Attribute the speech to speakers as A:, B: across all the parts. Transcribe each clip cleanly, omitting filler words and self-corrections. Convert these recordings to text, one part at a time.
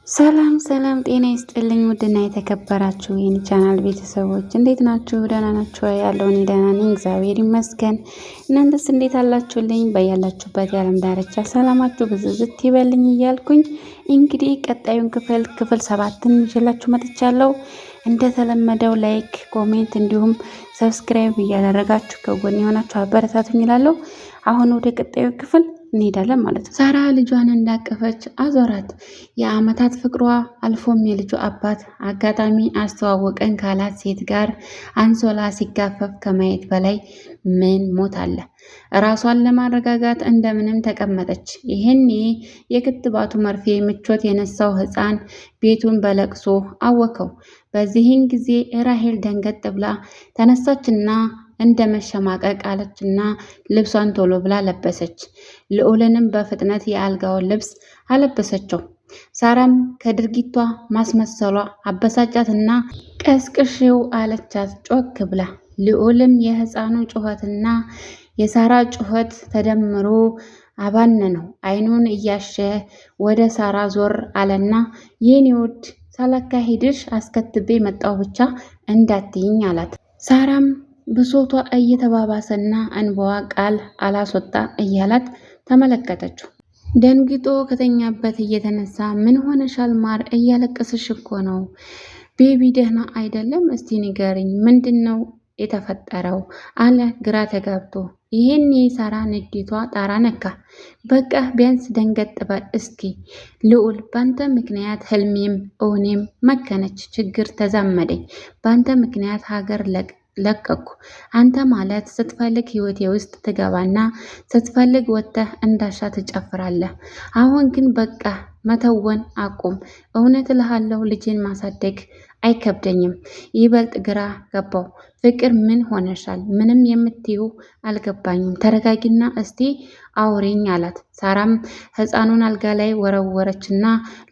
A: ሰላም ሰላም፣ ጤና ይስጥልኝ ውድና የተከበራችሁ የኔ ቻናል ቤተሰቦች እንዴት ናችሁ? ደህና ናችሁ? ያለው እኔ ደህና ነኝ፣ እግዚአብሔር ይመስገን። እናንተስ እንዴት አላችሁልኝ? በያላችሁበት የዓለም ዳርቻ ሰላማችሁ ብዝዝት ይበልኝ እያልኩኝ እንግዲህ ቀጣዩን ክፍል 7ን ይዤላችሁ መጥቻለሁ። እንደተለመደው ላይክ፣ ኮሜንት እንዲሁም ሰብስክራይብ እያደረጋችሁ ከጎን የሆናችሁ አበረታቱኝ እላለሁ። አሁን ወደ ቀጣዩ ክፍል እንሄዳለን ማለት ነው። ሳራ ልጇን እንዳቀፈች አዞራት። የአመታት ፍቅሯ አልፎም የልጇ አባት አጋጣሚ አስተዋወቀን ካላት ሴት ጋር አንሶላ ሲጋፈፍ ከማየት በላይ ምን ሞት አለ? ራሷን ለማረጋጋት እንደምንም ተቀመጠች። ይህኔ የክትባቱ መርፌ ምቾት የነሳው ሕፃን ቤቱን በለቅሶ አወከው። በዚህን ጊዜ ራሄል ደንገጥ ብላ ተነሳችና እንደ መሸማቀቅ አለችና ልብሷን ቶሎ ብላ ለበሰች። ልዑልንም በፍጥነት የአልጋውን ልብስ አለበሰችው። ሳራም ከድርጊቷ ማስመሰሏ አበሳጫትና ቀስቅሽው አለቻት ጮክ ብላ። ልዑልም የሕፃኑ ጩኸትና የሳራ ጩኸት ተደምሮ አባነነው። አይኑን እያሸ ወደ ሳራ ዞር አለና የኔ ውድ ሳላካሂድሽ አስከትቤ መጣው ብቻ እንዳትይኝ አላት። ሳራም ብሶቷ እየተባባሰና እንባዋ ቃል አላስወጣ እያላት ተመለከተችው። ደንግጦ ከተኛበት እየተነሳ ምን ሆነሻል ማር? እያለቀስሽ እኮ ነው። ቤቢ ደህና አይደለም? እስቲ ንገሪኝ፣ ምንድን ነው የተፈጠረው? አለ ግራ ተጋብቶ። ይህን የሳራ ንዴቷ ጣራ ነካ። በቃ ቢያንስ ደንገጥ በል እስኪ ልዑል፣ ባንተ ምክንያት ህልሜም እውኔም መከነች። ችግር ተዛመደኝ። ባንተ ምክንያት ሀገር ለቀኩ። አንተ ማለት ስትፈልግ ህይወቴ ውስጥ ትገባና ስትፈልግ ወጥተህ እንዳሻ ትጨፍራለህ። አሁን ግን በቃ መተወን አቁም። እውነት እልሃለሁ ልጄን ማሳደግ አይከብደኝም። ይበልጥ ግራ ገባው። ፍቅር ምን ሆነሻል? ምንም የምትይው አልገባኝም። ተረጋጊና እስቲ አውሪኝ አላት። ሳራም ህፃኑን አልጋ ላይ ወረወረችና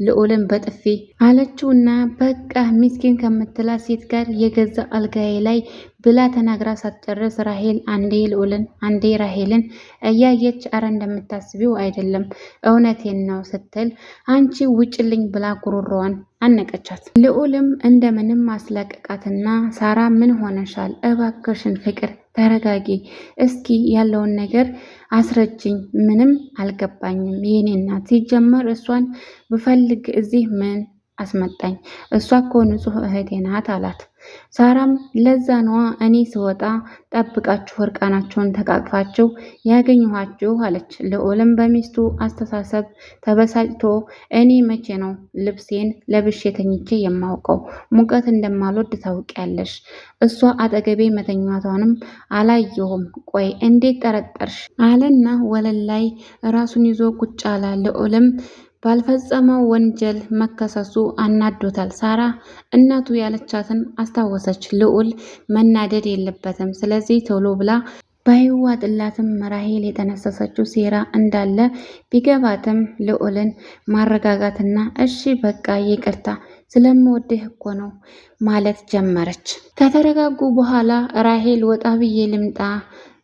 A: ልዑልን በጥፊ አለችውና በቃ ሚስኪን ከምትላት ሴት ጋር የገዛ አልጋዬ ላይ ብላ ተናግራ ሳትጨርስ ራሄል አንዴ ልዑልን አንዴ ራሄልን እያየች አረ እንደምታስቢው አይደለም እውነቴን ነው ስትል አንቺ ውጭልኝ ብላ ጉሮሮዋን አነቀቻት። ልዑልም እንደምንም አስለቀቃትና ሳራ ምን ሆነሻል? እባክሽን ፍቅር ተረጋጊ፣ እስኪ ያለውን ነገር አስረጅኝ። ምንም አልገባኝም የኔ እናት። ሲጀመር እሷን ብፈልግ እዚህ ምን አስመጣኝ? እሷ እኮ ንጹሕ እህቴ ናት አላት። ሳራም ለዛ ነዋ እኔ ስወጣ ጠብቃችሁ እርቃናችሁን ተቃቅፋችሁ ያገኘኋችሁ አለች። ልዑልም በሚስቱ አስተሳሰብ ተበሳጭቶ እኔ መቼ ነው ልብሴን ለብሼ ተኝቼ የማውቀው? ሙቀት እንደማልወድ ታውቂያለሽ። እሷ አጠገቤ መተኛቷንም አላየሁም። ቆይ እንዴት ጠረጠርሽ? አለና ወለል ላይ ራሱን ይዞ ቁጭ አለ። ልዑልም ባልፈጸመው ወንጀል መከሰሱ አናዶታል። ሳራ እናቱ ያለቻትን አስታወሰች። ልዑል መናደድ የለበትም። ስለዚህ ቶሎ ብላ ባይዋጥላትም ራሄል የጠነሰሰችው ሴራ እንዳለ ቢገባትም ልዑልን ማረጋጋትና እሺ በቃ ይቅርታ ስለምወድህ እኮ ነው ማለት ጀመረች። ከተረጋጉ በኋላ ራሄል ወጣ ብዬ ልምጣ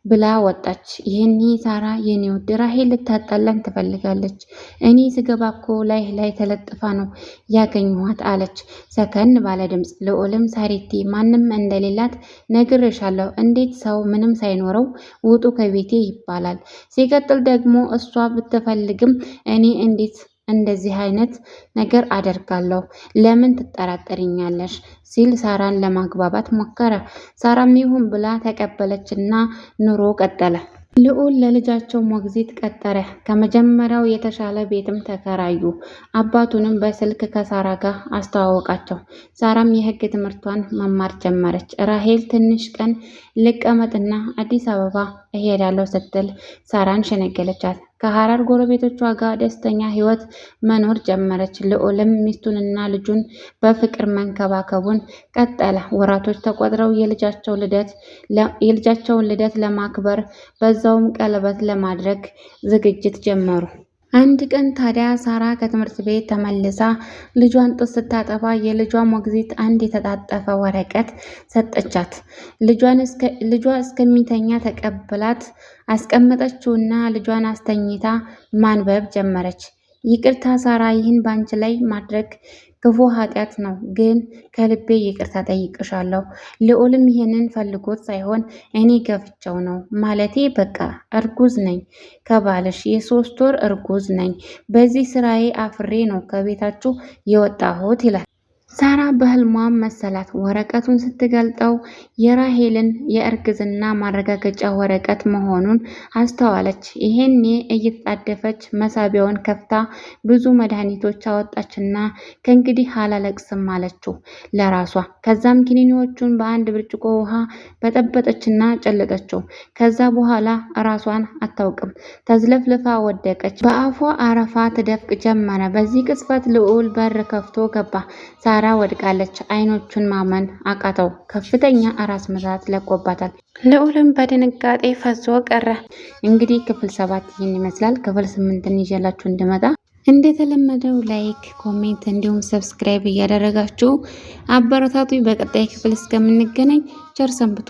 A: ብላ ወጣች። ይህኔ ሳራ የኔ ውድ ራሄል ልታጣላን ትፈልጋለች። እኔ ስገባ እኮ ላይ ተለጥፋ ነው ያገኘኋት አለች ሰከን ባለ ድምፅ። ልዑልም ሳሪቲ ማንም እንደሌላት ነግሬሻለሁ። እንዴት ሰው ምንም ሳይኖረው ውጡ ከቤቴ ይባላል? ሲቀጥል ደግሞ እሷ ብትፈልግም እኔ እንዴት እንደዚህ አይነት ነገር አደርጋለሁ? ለምን ትጠራጠሪኛለሽ? ሲል ሳራን ለማግባባት ሞከረ። ሳራም ይሁን ብላ ተቀበለችና ኑሮ ቀጠለ። ልዑል ለልጃቸው ሞግዚት ቀጠረ። ከመጀመሪያው የተሻለ ቤትም ተከራዩ። አባቱንም በስልክ ከሳራ ጋር አስተዋወቃቸው። ሳራም የሕግ ትምህርቷን መማር ጀመረች። ራሄል ትንሽ ቀን ልቀመጥና አዲስ አበባ እሄዳለሁ ስትል ሳራን ሸነገለቻት። ከሀረር ጎረቤቶቿ ጋር ደስተኛ ህይወት መኖር ጀመረች። ልዑልም ሚስቱንና ልጁን በፍቅር መንከባከቡን ቀጠለ። ወራቶች ተቆጥረው የልጃቸውን ልደት ለማክበር በዛውም ቀለበት ለማድረግ ዝግጅት ጀመሩ። አንድ ቀን ታዲያ ሳራ ከትምህርት ቤት ተመልሳ ልጇን ጡት ስታጠባ የልጇ ሞግዚት አንድ የተጣጠፈ ወረቀት ሰጠቻት። ልጇ እስከሚተኛ ተቀብላት አስቀመጠችውና ልጇን አስተኝታ ማንበብ ጀመረች። ይቅርታ ሳራ፣ ይህን ባንቺ ላይ ማድረግ ክፉ ኃጢአት ነው፣ ግን ከልቤ ይቅርታ ጠይቅሻለሁ። ልዑልም ይህንን ፈልጎት ሳይሆን እኔ ገፍቸው ነው። ማለቴ በቃ እርጉዝ ነኝ፣ ከባልሽ የ3 ወር እርጉዝ ነኝ። በዚህ ስራዬ አፍሬ ነው ከቤታችሁ የወጣሁት ይላል። ሳራ በህልሟም መሰላት። ወረቀቱን ስትገልጠው የራሄልን የእርግዝና ማረጋገጫ ወረቀት መሆኑን አስተዋለች። ይሄኔ እየተጣደፈች መሳቢያውን ከፍታ ብዙ መድኃኒቶች አወጣችና ከእንግዲህ አላለቅስም አለችው ለራሷ። ከዛም ኪኒኒዎቹን በአንድ ብርጭቆ ውሃ በጠበጠችና ጨለጠችው። ከዛ በኋላ ራሷን አታውቅም፣ ተዝለፍልፋ ወደቀች። በአፏ አረፋ ትደፍቅ ጀመረ። በዚህ ቅጽበት ልዑል በር ከፍቶ ገባ። ሳራ ወድቃለች። አይኖቹን ማመን አቃተው። ከፍተኛ ራስ ምታት ለቆባታል። ልዑልም በድንጋጤ ፈዞ ቀረ። እንግዲህ ክፍል 7 ይህን ይመስላል። ክፍል 8ን ይዤላችሁ እንድመጣ እንደተለመደው ላይክ፣ ኮሜንት እንዲሁም ሰብስክራይብ እያደረጋችሁ አበረታቱ። በቀጣይ ክፍል እስከምንገናኝ ቸር ሰንብቱ።